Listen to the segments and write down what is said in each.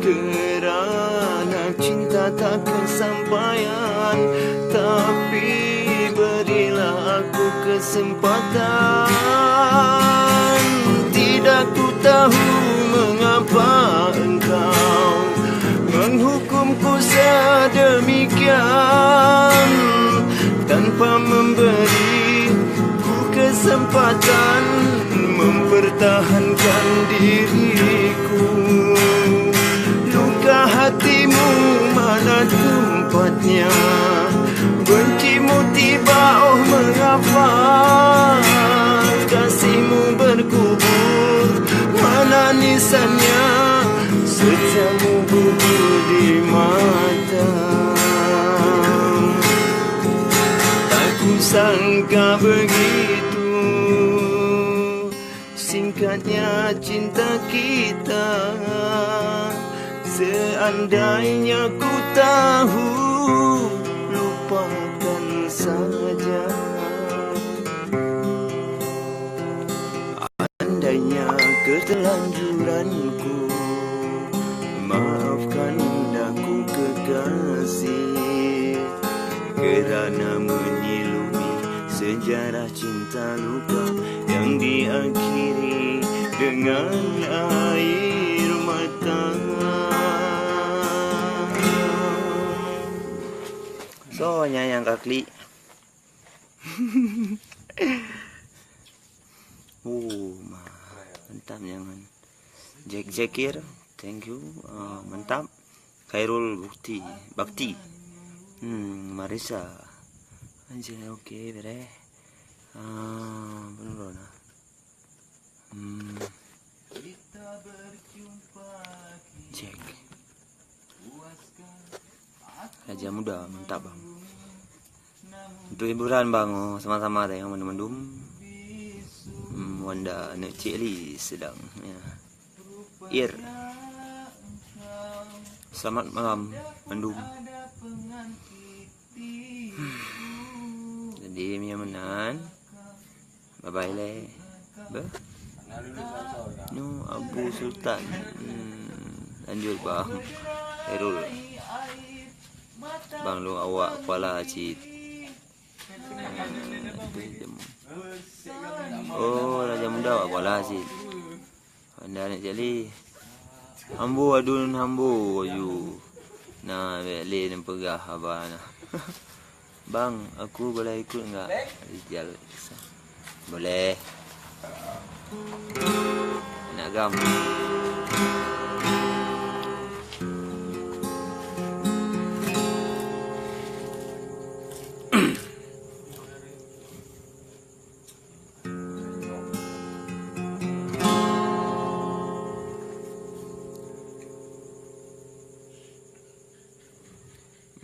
kerana cinta tak kesampaian. Tapi berilah aku kesempatan. Tidak ku tahu mengapa engkau menghukumku sedemikian, tanpa memberi ku kesempatan mempertahankan diriku. Luka hatimu mana tempatnya? Bencimu tiba, oh mengapa? Kasihmu berkubur, mana nisannya? Setiamu gugur di mata. Tak kusangka begitu singkatnya cinta kita. Seandainya ku tahu, lupakan saja. Andainya keterlanjuranku, maafkan daku kekasih, kerana menyelumi sejarah cinta luka yang diakhiri dengan air mata. So, nyayang kakli. Mantap jangan. Jack Jakir, thank you. Mantap. Khairul Bakti. Marisa. Anjir, okey, bere. Benar lah. Jack. Raja Muda, mantap bang. Untuk hiburan bang, sama-sama ada yang mendum-mendum. Wanda Nek Cik Li sedang ya. Ir. Selamat malam mendum. Jadi Mia menan. Bye bye le. Nu Abu Sultan. Lanjut bang. Herul. Bang lu awak kuala cit. Oh, Raja Muda awak kuala cit. Anda nak jali. Hambu adun hambu aju. Nah, beli dan pegah abang nah. Bang, aku boleh ikut enggak? Rijal. Boleh. Nak gam.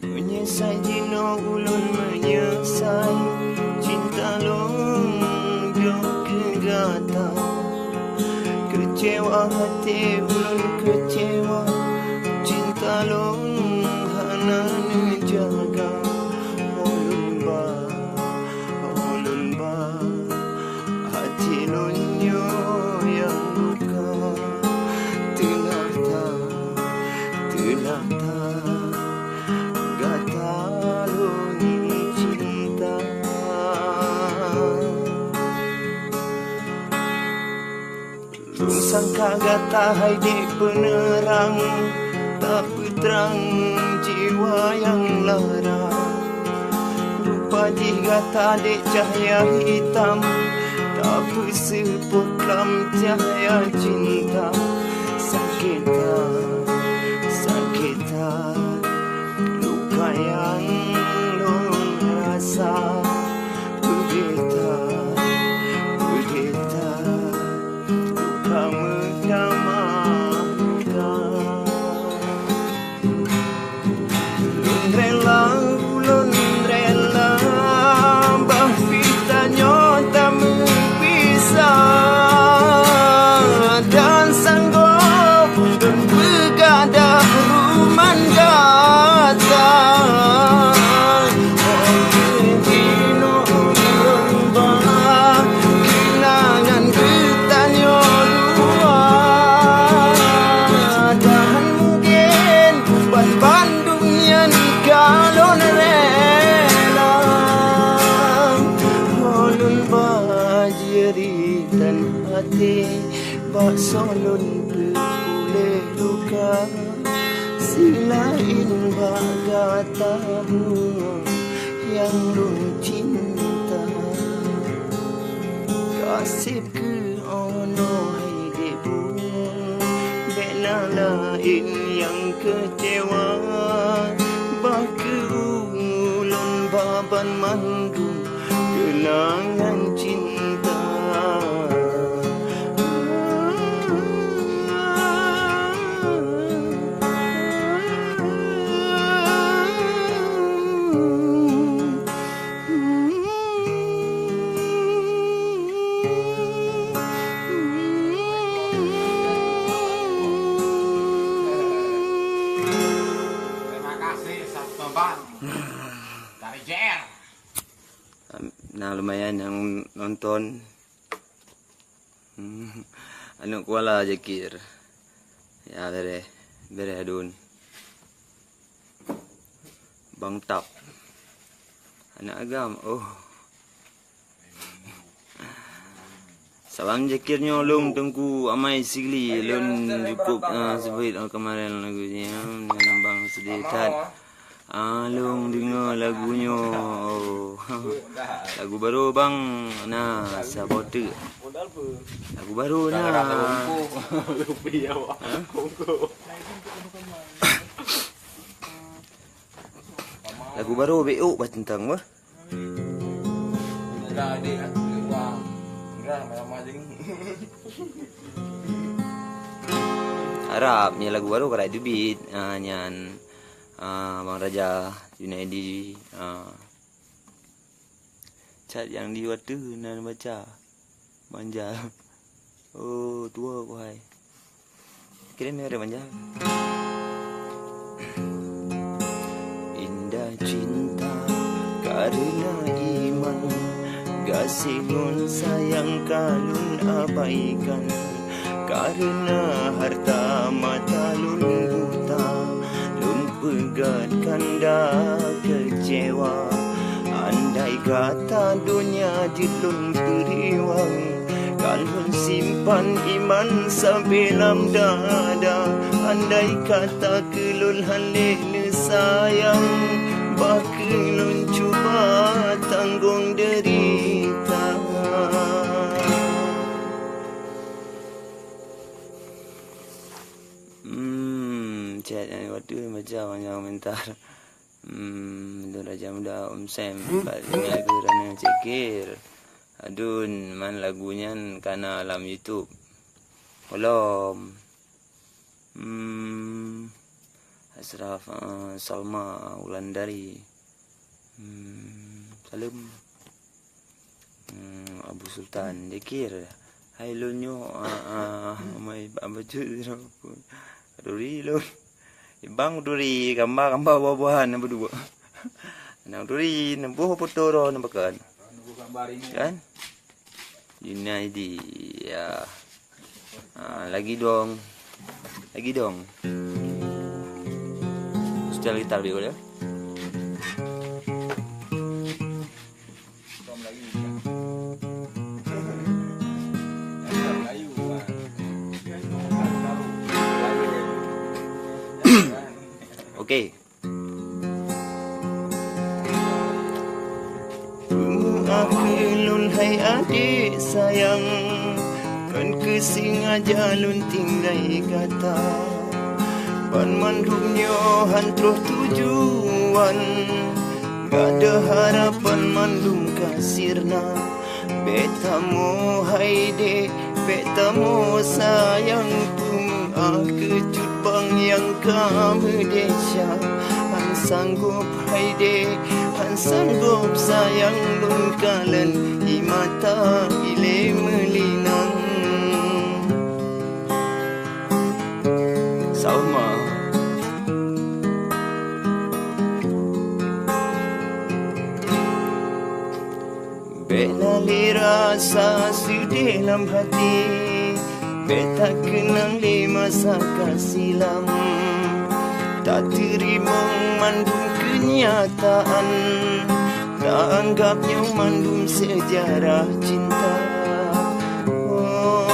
Menyesal jino ulun menyesal, cinta long kegata. Kecewa hati ulun kecewa, cinta long hana jaga. Ulun ba hati lunyo yang buka. Tenata cinta. Lung sangka gata hai dek penerang, tak terang jiwa yang lara. Rupa di gata dek cahaya hitam, tak sepukam cahaya cinta. Sakita, luka yang long rasa. Pendeta, luka mendamaikan. Ulun rela, bah kita nyota berpisah. Dan sanggup untuk Pak solun boleh luka selain bagatamu yang lun cinta kasih ke ono hai debu bena lain yang kecewa baka ulun baban mandum kenangan cinta. Dari JR. Nah, lumayan yang nonton. Anu kuala Jakir. Ya bere adun. Bang Tap. Anak agam. Oh. Salam Jakir nyolong tengku amai sigli lun cukup sebut kemarin lagunya dengan Bang Sudirtan. Alung dengar lagunya. Oh. Lagu baru bang. Nah, sabote. Lagu baru nah. Lagu baru BO bah tentang bah. Harap ni lagu baru karai dubit nyan Bang Raja Junaidi cat yang di waktu nan baca manja. Oh tua aku hai kira ni ada manja. Indah cinta karena iman gasingun sayang kalun abaikan karena harta mata lun buta pegat kanda kecewa andai kata dunia dilun beriwang kalun simpan iman sampai dalam dada andai kata kelun halene sayang bakelun cuba tanggung derita. Chat yang waktu macam yang komentar. Itu Raja Muda Om Sam dengar kerana Jakir. Adun man lagunya karena alam YouTube. Belum. Asraf Salma Wulandari. Salam. Abu Sultan Jakir. Hai lonyo mai baca Duri lon. Ibang duri gambar buah-buahan nombor 2. Nang duri nembuh foto ro nambakan. Kan? Junaidi ya. Lagi dong. Sudah gitar dia boleh. Okey. Akhilun hai adik sayang kan kesingaja lun tinggai kata pan mandumnya hantruh tujuan gak ada harapan mandum kasirna betamu hai dek betamu sayang pun kejut bang yang kamu desya han sanggup hai dek han sanggup sayang lun kalen di mata ile melinang Salma bela rasa sedih dalam hati beta kenang di masa kasilam tak terima mandum kenyataan tak anggapnya mandum sejarah cinta. Oh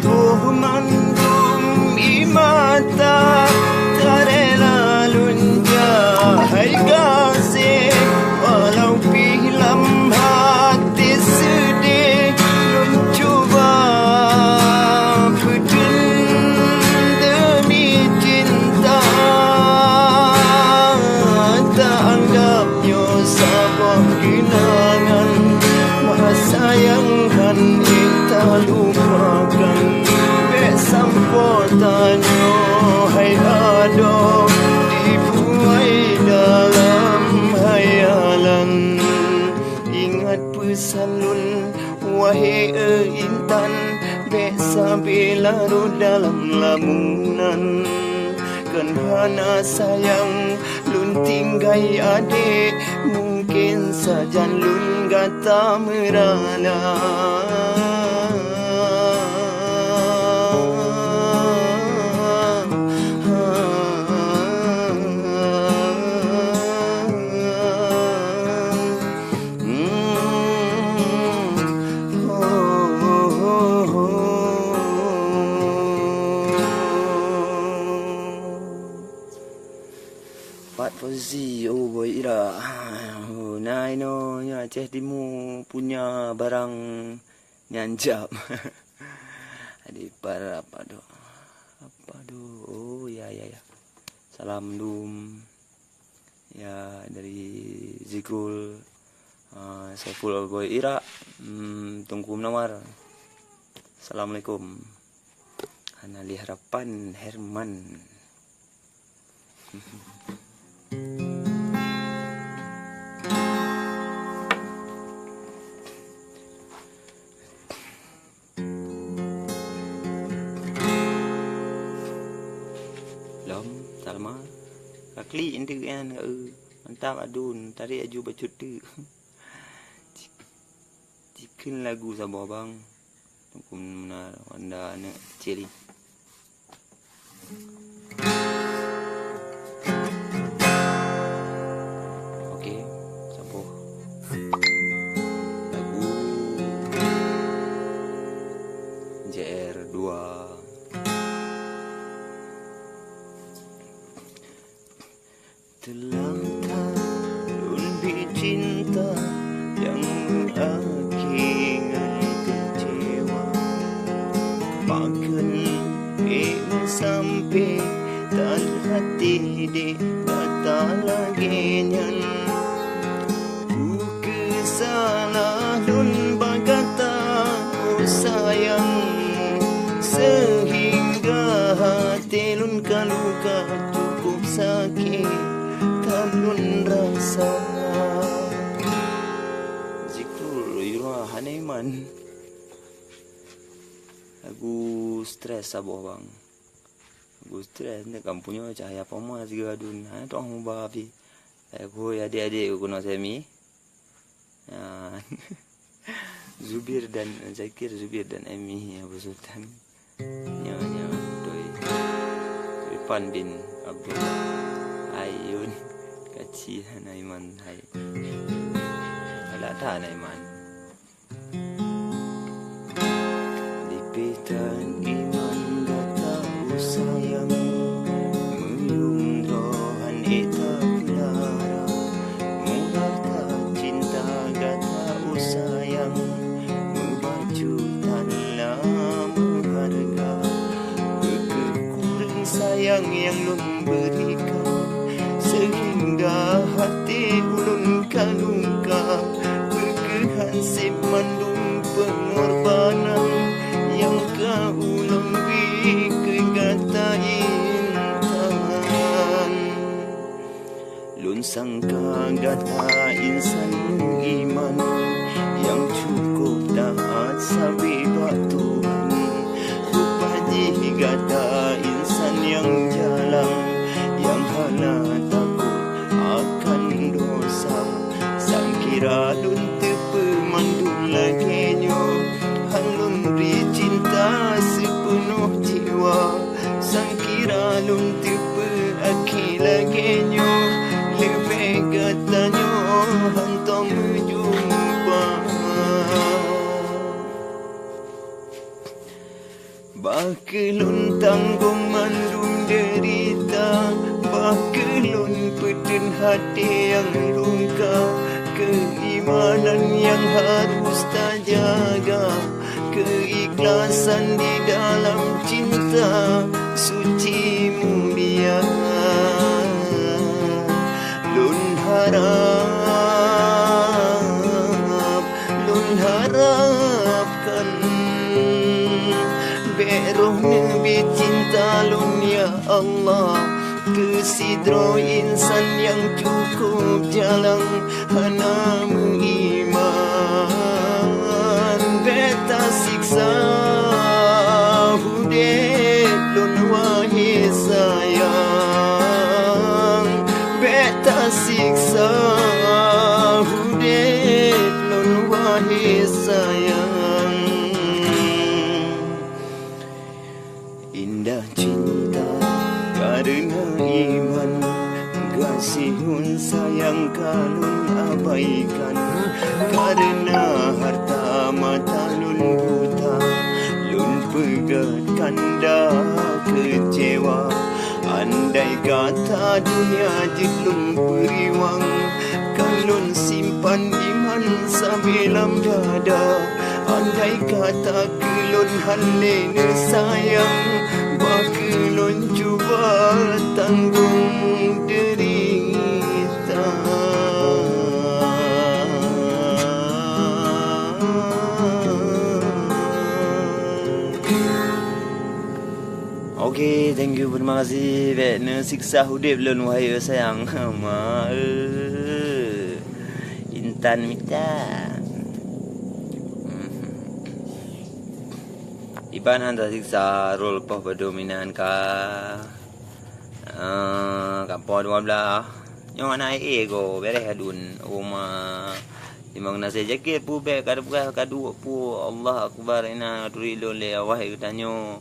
Sabuh mandum imata tarela lunja hai kasih walau pilam hati sedih mencuba pedun demi cinta tak anggapnya sebuah kenangan sayangkan kita lupakan besampotannya hai ado dibuai dalam hayalan ingat pesanun wahai intan besa bilaru dalam lamunan kan hana sayang lun tinggai adik mungkin saja lun gata merana Pat Fauzi, oh boy Ira. Oh, nah ino nya Aceh Timur punya barang nyanjap. Adik para apa do? Apa do? Oh ya. Salam dum. Ya dari Zikul Saiful boy Ira. Tunggu nomor. Assalamualaikum. Anali Harapan Herman. Lom Salma kakli ende kan mantap adun tarik aju bacut tu cikin lagu sabah bang tunggu menar anda anak ceri okey sabah lagu JR2 telah lebih cinta yang akhirnya kecewa bahkan sampai tak hati di kata lagi nyan ku kesalah lun bagata oh sayang sehingga hati lun kaluka cukup sakit talun rasa Zikrul Yura Hanaiman lagu stres sabah bang lagu stres ni kampunya cahaya pamas juga adun tu orang mubah api aku adik-adik aku kena semi Zubir dan Zakir Zubir dan Amy Abu Sultan nyawa doi Irfan bin Abdullah Ayun Kaci Naiman hai Alata Naiman Lipitan iman data usayang Muyung rohan ita belara Murah tak cinta gata usayang Membaju tanlah mengharga Kekurang sayang yang lun berikan Sehingga hati ulun kaluka Berkehansip mandung pengorbanan Yang kau lembi kegata intan Lun sangka gata insan iman Yang cukup taat sabi Tuhan Rupaji gata insan yang jalan Yang hana takut akan dosa Sangkira lun tepe mandul laginya Halun beri cinta sepenuh jiwa Sangkira lun tepe aki laginya Lebih katanya hantam jumpa Bakelun tanggung mandung derita, bakelun peden hati yang luka, keimanan yang harus tak jaga, keikhlasan di dalam cinta suci mulia. Lun harapkan beroh Nabi cinta lun ya Allah, kesidro insan yang cukup jalan hana mengiman, beta siksa hudet lun wahai sayang, beta siksa hudet lun wahai sayang. Indah cinta karena iman, kasihun sayang kalun abaikan, karena harta mata lun buta, lun pegat kanda kecewa. Andai kata dunia jilun beriwang, kalun simpan iman sabilam dada. Andai kata kelun halene sayang, bakelun cuba tanggung derita. Okey, thank you, terima kasih. Bekna siksa hudib lun wahai sayang. Ma Intan Mita. Iban anda siksa rol pah berdominan ka. Kapo 12. Yang anak go beres adun rumah. Timang nasi jakit pu be kadu pu Allah akbar ina turi lon le wahai tanyo.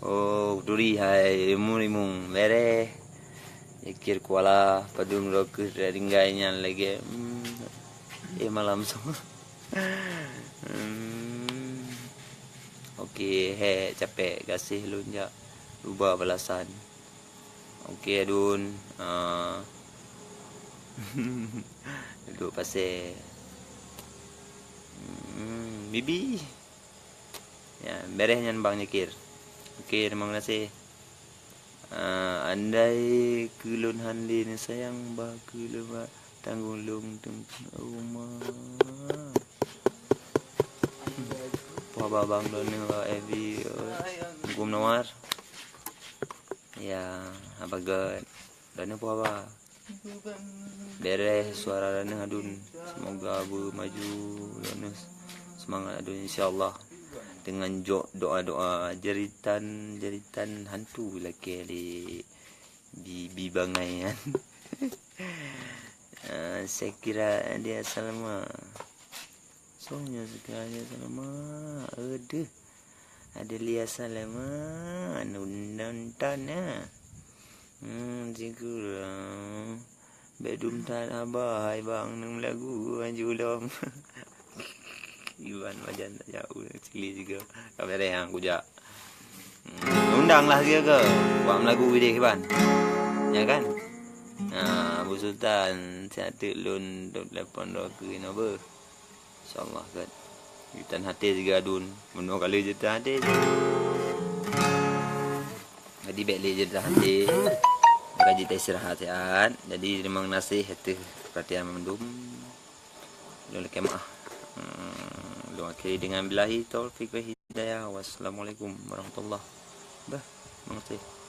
Oh, turi hai murimung beres. Jakir kuala padum rokus ringgainya lagi. Malam semua. Okey, capek kasih lun ja. Rubah balasan. Okey adun. Duduk pasal. Bibi. Ya, beres nyan bang nyekir. Okey, terima kasih. Andai kelun handi ni sayang bah kelun tanggung lung rumah. Babang dona Evi Gum Nawar. Ya, abagan. Dana apa? Beres suara dana adun. Semoga abu maju dana semangat adun insya-Allah. Dengan doa-doa jeritan hantu laki di bangaian. Saya kira dia selama soalnya sekali selama ada lihat selama nonton cikgu bedum tan abah hai bang nang lagu anjulom. Iwan wajan tak jauh sekali juga. Kau ada yang kujak. Undanglah dia ke buat lagu video Iwan. Ya kan? Abu Sultan satu lun 8 ke nombor. InsyaAllah kan. Jutaan hati juga adun. Menua kali jutaan hati. Jadi baik le jutaan hati. Gaji tak istirahat sihat. Jadi memang nasihat tu perhatian mendum. Lalu kemah. Lu akhiri dengan billahi taufik wa hidayah. Wassalamualaikum warahmatullahi wabarakatuh.